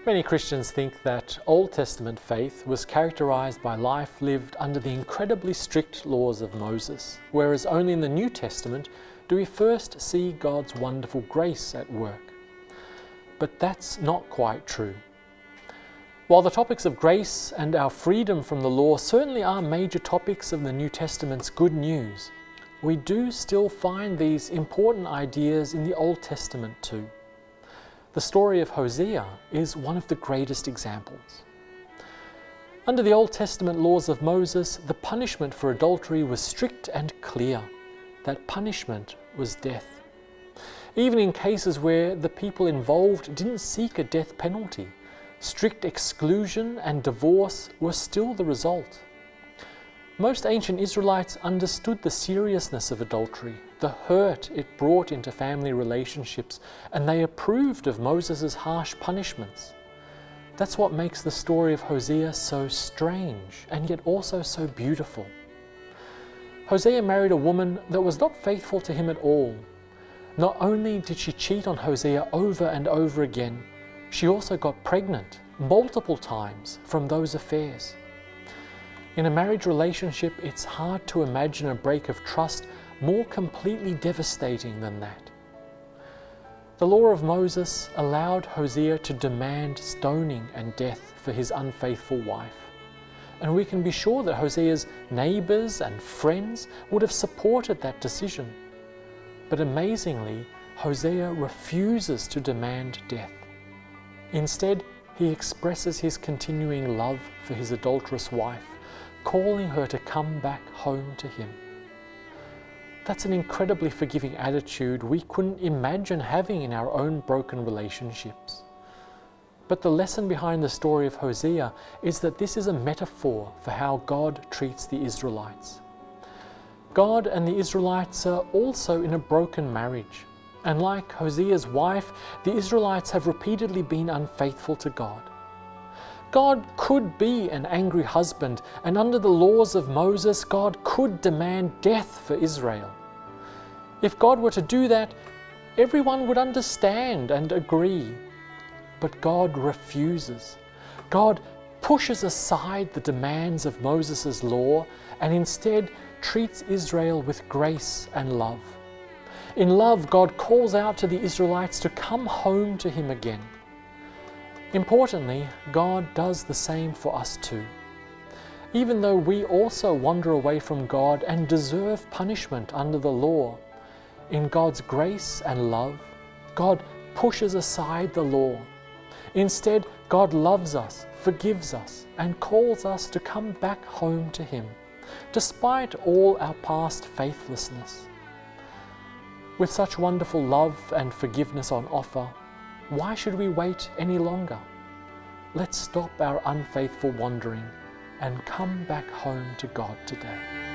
Many Christians think that Old Testament faith was characterized by life lived under the incredibly strict laws of Moses, whereas only in the New Testament do we first see God's wonderful grace at work. But that's not quite true. While the topics of grace and our freedom from the law certainly are major topics of the New Testament's good news, we do still find these important ideas in the Old Testament too. The story of Hosea is one of the greatest examples. Under the Old Testament laws of Moses, the punishment for adultery was strict and clear. That punishment was death. Even in cases where the people involved didn't seek a death penalty, strict exclusion and divorce were still the result. Most ancient Israelites understood the seriousness of adultery, the hurt it brought into family relationships, and they approved of Moses' harsh punishments. That's what makes the story of Hosea so strange and yet also so beautiful. Hosea married a woman that was not faithful to him at all. Not only did she cheat on Hosea over and over again, she also got pregnant multiple times from those affairs. In a marriage relationship, it's hard to imagine a break of trust more completely devastating than that. The law of Moses allowed Hosea to demand stoning and death for his unfaithful wife. And we can be sure that Hosea's neighbors and friends would have supported that decision. But amazingly, Hosea refuses to demand death. Instead, he expresses his continuing love for his adulterous wife, calling her to come back home to him. That's an incredibly forgiving attitude we couldn't imagine having in our own broken relationships. But the lesson behind the story of Hosea is that this is a metaphor for how God treats the Israelites. God and the Israelites are also in a broken marriage, and like Hosea's wife, the Israelites have repeatedly been unfaithful to God. God could be an angry husband, and under the laws of Moses, God could demand death for Israel. If God were to do that, everyone would understand and agree. But God refuses. God pushes aside the demands of Moses' law and instead treats Israel with grace and love. In love, God calls out to the Israelites to come home to Him again. Importantly, God does the same for us too. Even though we also wander away from God and deserve punishment under the law, in God's grace and love, God pushes aside the law. Instead, God loves us, forgives us, and calls us to come back home to Him, despite all our past faithlessness. With such wonderful love and forgiveness on offer, why should we wait any longer? Let's stop our unfaithful wandering and come back home to God today.